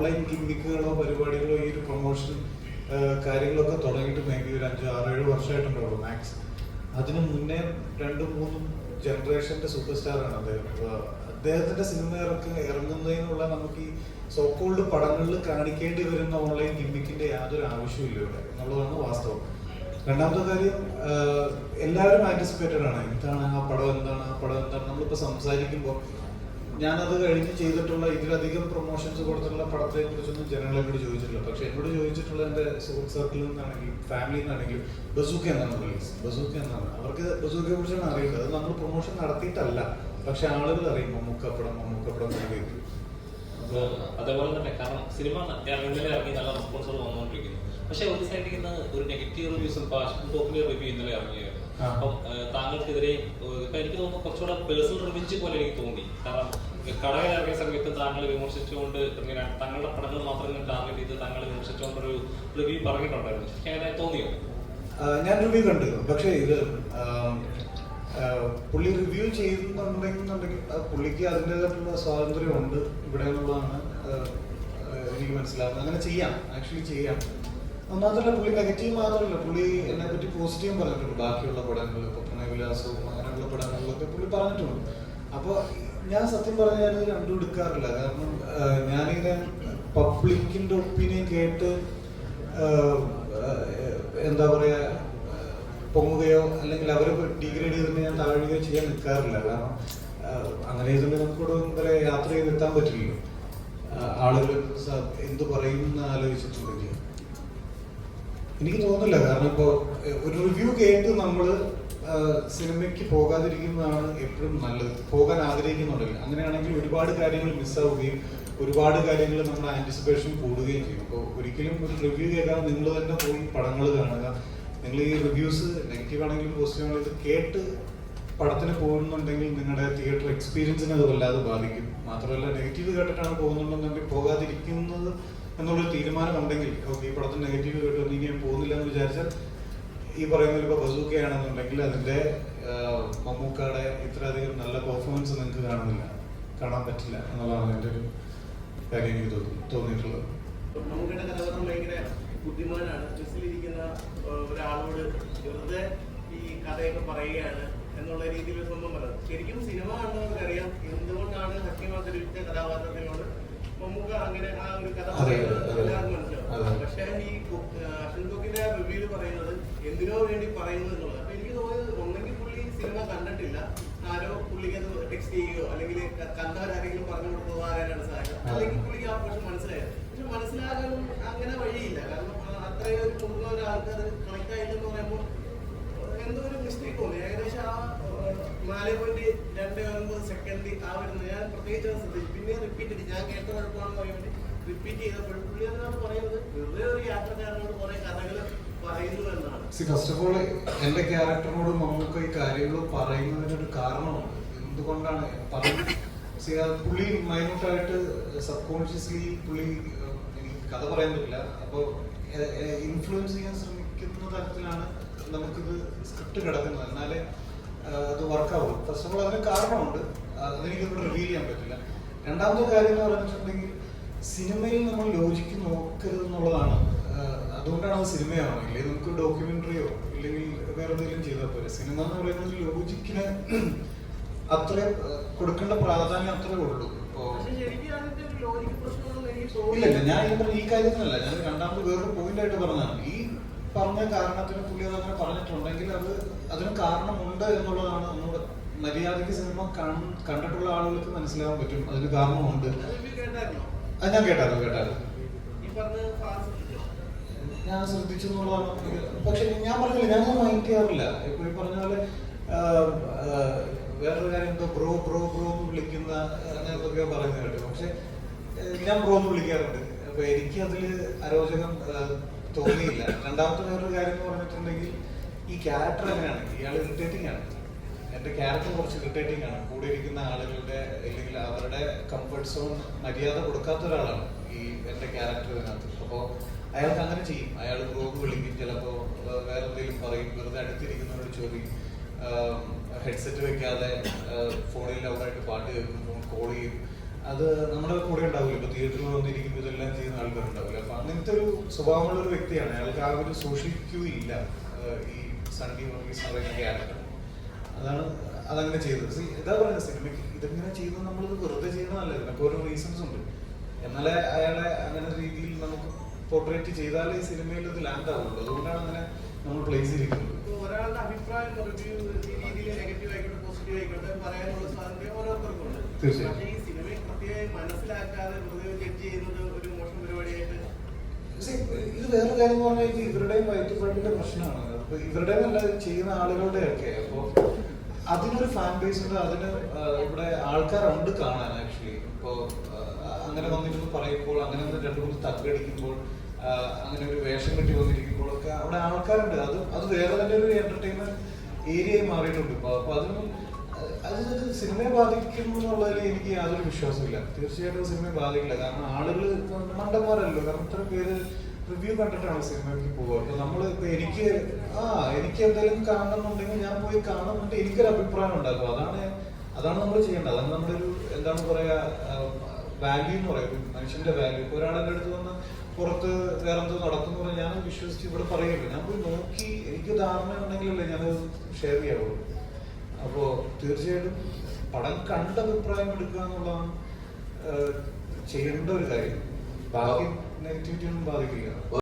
Online ഗിമ്മിക്കുകളോ പരിപാടികളോ ഈ ഒരു promotion കാര്യങ്ങളൊക്കെ തുടങ്ങിയിട്ട് മേ ബി ഒരു 5-6-7 വർഷമായിട്ടുണ്ടാവുള്ളൂ മാക്സ്. അതിന് മുന്നേ 2-3 ജനറേഷന്റെ സൂപ്പർ സ്റ്റാറാണ് അദ്ദേഹം. അദ്ദേഹത്തിന്റെ സിനിമ ഇറങ്ങുന്നതിനുള്ള നമുക്ക് ഈ സോക്കോൾഡ് പടങ്ങളിൽ കാണിക്കേണ്ടി വരുന്ന ഓൺലൈൻ ഗിമ്മിക്കിന്റെ യാതൊരു ആവശ്യമില്ല ഇവിടെ എന്നുള്ളതാണ് വാസ്തവം. രണ്ടാമത്തെ കാര്യം, എല്ലാവരും ആന്റിസിപ്പേറ്റഡ് ആണ്. എന്താണ് ആ പടം, എന്താണ് ആ പടം, എന്താണ് നമ്മളിപ്പോൾ സംസാരിക്കുമ്പോൾ ഞാനത് കഴിഞ്ഞ് ചെയ്തിട്ടുള്ള ഇതിലധികം പ്രൊമോഷൻസ് കൊടുത്തിട്ടുള്ള പടത്തെ കുറിച്ചൊന്നും ജനങ്ങളെന്നോട് ചോദിച്ചിട്ടില്ല. പക്ഷെ എന്നോട് ചോദിച്ചിട്ടുള്ള എൻ്റെ സുഹൃത്ത് സർക്കിളിൽ നിന്നാണെങ്കിലും ഫാമിലിയിൽ നിന്നാണെങ്കിലും ബസൂക്ക എന്നാണ് റിലീസ്, ബസൂക്ക എന്നാണ്. അവർക്ക് ബസൂക്കയെ കുറിച്ചാണ് അറിയേണ്ടത്. അത് നമ്മൾ പ്രൊമോഷൻ നടത്തിയിട്ടല്ല, പക്ഷെ ആളുകൾ അറിയും മമ്മൂക്കപ്പടം കേൾക്കും. അതേപോലെ തന്നെ കാരണം സിനിമ ഇറങ്ങി നല്ല റെസ്പോൺസുകൾ വന്നുകൊണ്ടിരിക്കുന്നു. പക്ഷെ ഒരു സൈഡിൽ നിന്ന് ഒരു നെഗറ്റീവ് റിവ്യൂസ് ടോപ്പിലെ റിവ്യൂ ഇന്നലെ ഇറങ്ങിയായിരുന്നു. അപ്പം താങ്കൾക്കെതിരെ എനിക്ക് തോന്നുന്നു കുറച്ചുകൂടെ പേഴ്സണൽ റിവെഞ്ച് പോലെ എനിക്ക് തോന്നി. കാരണം കടയിൽ ഇറങ്ങിയ സമയത്ത് താങ്കൾ വിമർശിച്ചുകൊണ്ട് ഇങ്ങനെ തങ്ങളുടെ പടങ്ങൾ മാത്രം ടാർഗറ്റ് ചെയ്ത് താങ്കൾ വിമർശിച്ചുകൊണ്ടൊരു റിവ്യൂ പറഞ്ഞിട്ടുണ്ടായിരുന്നു. എനിക്ക് അങ്ങനെ തോന്നിയോ? ഞാൻ റിവ്യൂ കണ്ടു. പക്ഷേ ഇത് പുള്ളി റിവ്യൂ ചെയ്യുന്നുണ്ടെങ്കിൽ പുള്ളിക്ക് അതിൻ്റെതായിട്ടുള്ള സ്വാതന്ത്ര്യമുണ്ട് ഇവിടെ എന്നുള്ളതാണ് എനിക്ക് മനസ്സിലാവുന്നത്. അങ്ങനെ ചെയ്യാം, ആക്ച്വലി ചെയ്യാം. മാത്രമല്ല പുള്ളി നെഗറ്റീവ് മാത്രമല്ല, പുള്ളി എന്നെ പറ്റി പോസിറ്റീവും പറഞ്ഞിട്ടുണ്ട്. ബാക്കിയുള്ള പടങ്ങൾ, ഇപ്പോൾ പ്രണയവിലാസവും അങ്ങനെയുള്ള പടങ്ങളിലൊക്കെ പുള്ളി പറഞ്ഞിട്ടുണ്ട്. അപ്പോൾ ഞാൻ സത്യം പറഞ്ഞാൽ ഞാനത് കണ്ടുപിടിക്കാറില്ല. കാരണം ഞാനിങ്ങനെ പബ്ലിക്കിൻ്റെ ഒപ്പീനിയൻ കേട്ട് എന്താ പറയുക പൊങ്ങുകയോ അല്ലെങ്കിൽ അവരെ ഡിഗ്രേഡ് ചെയ്തിട്ട് ഞാൻ താഴുകയോ ചെയ്യാൻ നിൽക്കാറില്ല. കാരണം അങ്ങനെ ചെയ്തിട്ട് നമുക്കിവിടെ വരെ യാത്ര ചെയ്തെത്താൻ പറ്റില്ലല്ലോ. ആളുകൾ എന്ത് പറയും എന്ന് ആലോചിച്ചിട്ടുണ്ടെങ്കിൽ എനിക്ക് തോന്നുന്നില്ല. കാരണം ഇപ്പോൾ ഒരു റിവ്യൂ കേട്ട് നമ്മൾ സിനിമയ്ക്ക് പോകാതിരിക്കുന്നതാണ് എപ്പോഴും നല്ലത്. പോകാൻ ആഗ്രഹിക്കുന്നുണ്ടല്ലോ. അങ്ങനെയാണെങ്കിൽ ഒരുപാട് കാര്യങ്ങൾ മിസ്സാവുകയും ഒരുപാട് കാര്യങ്ങൾ നമ്മുടെ ആൻറ്റിസിപ്പേഷൻ കൂടുകയും ചെയ്യും. അപ്പോൾ ഒരിക്കലും ഒരു റിവ്യൂ കേൾക്കാൻ നിങ്ങൾ തന്നെ പോയി പടങ്ങൾ കാണുക. നിങ്ങൾ ഈ റിവ്യൂസ് നെഗറ്റീവ് ആണെങ്കിലും പോസിറ്റീവ് ആണെങ്കിലും ഇത് കേട്ട് പടത്തിന് പോകുന്നുണ്ടെങ്കിൽ നിങ്ങളുടെ തിയേറ്റർ എക്സ്പീരിയൻസിനെ അത് വല്ലാതെ ബാധിക്കും. മാത്രമല്ല നെഗറ്റീവ് കേട്ടിട്ടാണ് പോകുന്നുണ്ടെന്നുണ്ടെങ്കിൽ പോകാതിരിക്കുന്നത് എന്നുള്ളൊരു തീരുമാനം ഉണ്ടെങ്കിൽ ഓക്കെ ഈ പടത്തിന് നെഗറ്റീവ് കേട്ട് ഇനി ഞാൻ പോകുന്നില്ല എന്ന് വിചാരിച്ചാൽ ഈ പറയുന്ന ഇപ്പോൾ ബസൂക്കയാണെന്നുണ്ടെങ്കിൽ അതിൻ്റെ മമ്മൂക്കയുടെ ഇത്രയധികം നല്ല പെർഫോമൻസ് നിങ്ങൾക്ക് കാണാൻ പറ്റില്ല എന്നുള്ളതാണ് എൻ്റെ ഒരു കാര്യം എനിക്ക് തോന്നിയിട്ടുള്ളത്. മമ്മൂക്കയുടെ കഥാപാത്രം ഭയങ്കര ബുദ്ധിമാനാണ്. ബസ്സിലിരിക്കുന്ന ഒരാളോട് വെറുതെ ഈ കഥയൊക്കെ പറയുകയാണ് എന്നുള്ള രീതിയിൽ സ്വന്തം പറയുന്നത്. ശരിക്കും സിനിമ കണ്ടവർക്കറിയാം എന്തുകൊണ്ടാണ് സത്യമാത്തൊരുവിറ്റ കഥാപാത്രത്തിനോട് മമ്മൂക്ക അങ്ങനെ ആ ഒരു കഥ പറയുന്നത് എല്ലാവർക്കും മനസ്സിലാവും. പക്ഷേ ഈ അശ്വിൻ കുക്കിന്റെ റിവ്യൂല് പറയുന്നത് എന്തിനോ വേണ്ടി പറയുന്നു എന്നുള്ളത്. അപ്പൊ എനിക്ക് തോന്നിയത് ഒന്നെങ്കിൽ പുള്ളി സിനിമ കണ്ടിട്ടില്ല, ആരോ പുള്ളിക്ക് അത് ടെക്സ്റ്റ് ചെയ്യുകയോ അല്ലെങ്കിൽ കണ്ടവരാരെങ്കിലും പറഞ്ഞു കൊടുത്തതോ ആരാണ് സാധ്യത, അല്ലെങ്കിൽ പുള്ളിക്ക് ആ പോഷൻ മനസ്സിലായത്. പക്ഷെ മനസ്സിലാകാൻ അങ്ങനെ വഴിയില്ല. കാരണം അത്രയും ഒരു മുഴുവൻ ഒരാൾക്ക് അത് കണക്ട് ആയില്ലെന്ന് പറയുമ്പോൾ എന്തോ ഒരു മിസ്റ്റേക്ക് തോന്നി. ഏകദേശം ആ 4.29 സെക്കൻഡ് ആ വരുന്നത് ഞാൻ പ്രത്യേകിച്ച് ശ്രദ്ധിച്ചു. പിന്നെ റിപ്പീറ്റ് ചെയ്ത് ഞാൻ കേട്ട കുഴപ്പമാണെന്ന് പറയാൻ വേണ്ടി റിപ്പീറ്റ് ചെയ്തപ്പോൾ പുള്ളി എന്നാണ് പറയുന്നത് വെറുതെ ഒരു യാത്രക്കാരനോട് കുറെ കഥകൾ പറയുന്നു എന്നാണ്. ഫസ്റ്റ് ഓഫ് ഓൾ എന്റെ ക്യാരക്ടറിനോട് മമ്മൂക്ക ഈ കാര്യങ്ങൾ പറയുന്നതിനൊരു കാരണമുണ്ട്. എന്തുകൊണ്ടാണ് പുള്ളി മൈന്യൂട്ടായിട്ട് സബ് കോൺഷ്യസ്ലി പുള്ളി എനിക്ക് കഥ പറയാൻ പറ്റില്ല. അപ്പോൾ ഇൻഫ്ലുവൻസ് ചെയ്യാൻ ശ്രമിക്കുന്ന തരത്തിലാണ് നമുക്കിത് സ്ക്രിപ്റ്റ് കിടക്കുന്നത്. എന്നാലേ അത് വർക്കാവുള്ളൂ. ഫസ്റ്റ് ഓഫ് ഓൾ അതിന് കാരണമുണ്ട്, അതെനിക്കിവിടെ റിവീൽ ചെയ്യാൻ പറ്റില്ല. രണ്ടാമത്തെ കാര്യം എന്ന് പറഞ്ഞിട്ടുണ്ടെങ്കിൽ സിനിമയിൽ നമ്മൾ ലോജിക്ക് നോക്കരുത് എന്നുള്ളതാണ്. അതുകൊണ്ടാണ് അത് സിനിമയാണോ ഇല്ലെങ്കിൽ നമുക്ക് ഡോക്യുമെന്ററിയോ ഇല്ലെങ്കിൽ വേറെ എന്തെങ്കിലും ചെയ്താൽ പോലെ. സിനിമ എന്ന് പറയുന്നത് ലോജിക്കിന് അത്ര കൊടുക്കേണ്ട പ്രാധാന്യം അത്രേ ഉള്ളൂ. ഇല്ല ഞാൻ ഈ കാര്യത്തിനല്ല, ഞാൻ രണ്ടാമത് വേറൊരു പോയിന്റ് ആയിട്ട് പറഞ്ഞതാണ്. ഈ പറഞ്ഞ കാരണത്തിന് പുള്ളി അതങ്ങനെ പറഞ്ഞിട്ടുണ്ടെങ്കിൽ അതിന് കാരണമുണ്ട് എന്നുള്ളതാണ്. നമ്മുടെ മര്യാദയ്ക്ക് സിനിമ കണ്ടിട്ടുള്ള ആളുകൾക്ക് മനസ്സിലാവാൻ പറ്റും അതിന് കാരണമുണ്ട്. അത് ഞാൻ കേട്ടായിരുന്നു ഞാൻ ശ്രദ്ധിച്ചു എന്നുള്ളതാണ്. പക്ഷെ ഞാൻ പറഞ്ഞില്ല, ഞാനത് മൈൻഡ് ചെയ്യാറില്ല. എപ്പോഴും പറഞ്ഞ പോലെ വേറൊരു കാര്യം എന്തോ ബ്രോ എന്ന് വിളിക്കുന്ന അങ്ങനെയൊക്കെ പറയുന്നത് കേട്ടു. പക്ഷെ ഞാൻ ബ്രോ എന്ന് വിളിക്കാറുണ്ട്. അപ്പൊ എനിക്ക് അതിൽ അരോചകം തോന്നിയില്ല. രണ്ടാമത്തെ വേറൊരു കാര്യം എന്ന് പറഞ്ഞിട്ടുണ്ടെങ്കിൽ ഈ ക്യാരക്ടർ എങ്ങനെയാണ്, ഇയാൾ ഇറിറ്റേറ്റിംഗ് ആണ്. എൻ്റെ ക്യാരക്ടർ കുറച്ച് ഇറിറ്റേറ്റിംഗ് ആണ്. കൂടെ ഇരിക്കുന്ന ആളുകളുടെ അല്ലെങ്കിൽ അവരുടെ കംഫർട്ട് സോൺ മര്യാദ കൊടുക്കാത്ത ഒരാളാണ് ഈ എൻ്റെ ക്യാരക്ടറിനകത്ത്. അപ്പോൾ അയാൾക്ക് അങ്ങനെ ചെയ്യും. അയാൾ ബ്രോക്ക് വിളിക്കും, ചിലപ്പോൾ വേറെ എന്തെങ്കിലും പറയും, വെറുതെ അടുത്തിരിക്കുന്നവരോട് ചോദിക്കും, ഹെഡ്സെറ്റ് വെക്കാതെ ഫോണിൽ ലൗഡായിട്ട് പാട്ട് കേൾക്കും, ഫോൺ കോൾ ചെയ്യും. അത് നമ്മുടെ കൂടെ ഉണ്ടാവില്ല. ഇപ്പോൾ തിയേറ്ററിൽ വന്നിരിക്കുമ്പോൾ ഇതെല്ലാം ആൾക്കാരുണ്ടാവില്ല. അപ്പൊ അങ്ങനത്തെ ഒരു സ്വഭാവമുള്ള ഒരു വ്യക്തിയാണ്. അയാൾക്ക് ആ ഒരു സോഷ്യൽ ക്യൂ ഇല്ല. ഈ സണ്ണി വർഗീസ് എന്ന് പറയുന്ന ക്യാരക്ടർ അതങ്ങനെ ചെയ്തത്. ഇതാ പറയുന്നത്, സിനിമയ്ക്ക് ഇതെങ്ങനെ ചെയ്തത് നമ്മളിത് വെറുതെ ചെയ്യണമല്ല, ഇതിനൊക്കെ ഓരോ റീസൺസ് ഉണ്ട്. എന്നാലേ അയാളെ അങ്ങനെ രീതിയിൽ നമുക്ക് പോർട്രേറ്റ് ചെയ്താലേ ഈ സിനിമയിൽ ഇത് ലാൻഡ് ആവുള്ളൂ. അതുകൊണ്ടാണ് അങ്ങനെ നമ്മൾ പ്ലേസ് ചെയ്തിരിക്കുന്നത്. ഒരാളുടെ അഭിപ്രായം റിവ്യൂ രീതിയിൽ നെഗറ്റീവ് ആയിക്കോട്ടെ പോസിറ്റീവ് ആയിക്കോട്ടെ പറയാനുള്ള സ്വാതന്ത്ര്യം ഓരോരുത്തർക്കുണ്ട്. തീർച്ചയായും. പക്ഷേ ഈ സിനിമയെ കൃത്യമായി മനസ്സിലാക്കാതെ വെറുതെ ജഡ്ജ് ചെയ്യുന്നത് ഒരു മോശം പരിപാടിയായിട്ട്. ഇത് വേറെ കാര്യം എന്ന് പറഞ്ഞാൽ ഇത് ഇവരുടെയും വയറ്റുപാടിന്റെ പ്രശ്നമാണ്. അപ്പൊ ഇവരുടെ നല്ല ചെയ്യുന്ന ആളുകളുടെയൊക്കെ അപ്പൊ അതിനൊരു ഫാൻ ബേസ് ഉണ്ട്. അതിന് ഇവിടെ ആൾക്കാരുണ്ട് കാണാൻ. ആക്ച്വലി ഇപ്പോ അങ്ങനെ വന്നിരുന്ന് പറയുമ്പോൾ, അങ്ങനെ രണ്ടു മൂന്ന് തക്കടിക്കുമ്പോൾ, അങ്ങനെ ഒരു വേഷം കെട്ടി വന്നിരിക്കുമ്പോഴൊക്കെ അവിടെ ആൾക്കാരുണ്ട്. അത് വേറെ തന്നെ ഒരു എന്റർടൈൻമെന്റ് ഏരിയയായി മാറിയിട്ടുണ്ട് ഇപ്പൊ. അപ്പൊ അത് സിനിമയെ ബാധിക്കും എന്നുള്ളതിൽ എനിക്ക് യാതൊരു വിശ്വാസമില്ല. തീർച്ചയായിട്ടും സിനിമയെ ബാധിക്കില്ല. കാരണം ആളുകൾ മണ്ടന്മാരല്ലോ. കാരണം ഇത്ര പേര് റിവ്യൂ കണ്ടിട്ടാണ് സിനിമയ്ക്ക് പോകുക. അപ്പൊ നമ്മള് ഇപ്പൊ എനിക്ക് എന്തെങ്കിലും കാണണമെന്നുണ്ടെങ്കിൽ ഞാൻ പോയി കാണുന്നുണ്ട്, എനിക്കൊരു അഭിപ്രായം ഉണ്ടാക്കും. അതാണ് നമ്മൾ ചെയ്യേണ്ടത്. അതാണ് നമ്മുടെ ഒരു എന്താണ് പറയാ വാല്യൂ എന്ന് പറയും, മനുഷ്യന്റെ വാല്യൂ. ഇപ്പൊ ഒരാളെന്റെ അടുത്ത് വന്ന് പുറത്ത് വേറെ എന്തോ നടക്കുന്നു പറഞ്ഞാൽ ഞാൻ വിശ്വസിച്ച് ഇവിടെ പറയുള്ളൂ. ഞാൻ പോയി നോക്കി എനിക്ക് ധാരണ ഉണ്ടെങ്കിലല്ലേ ഞാനത് ഷെയർ ചെയ്യാവുള്ളൂ. അപ്പോ തീർച്ചയായിട്ടും പടം കണ്ട അഭിപ്രായം എടുക്കുക എന്നുള്ളതാണ് ചെയ്യേണ്ട ഒരു കാര്യം. ബാക്കി നെഗറ്റിവിറ്റി ഒന്നും ബാധിക്കില്ല.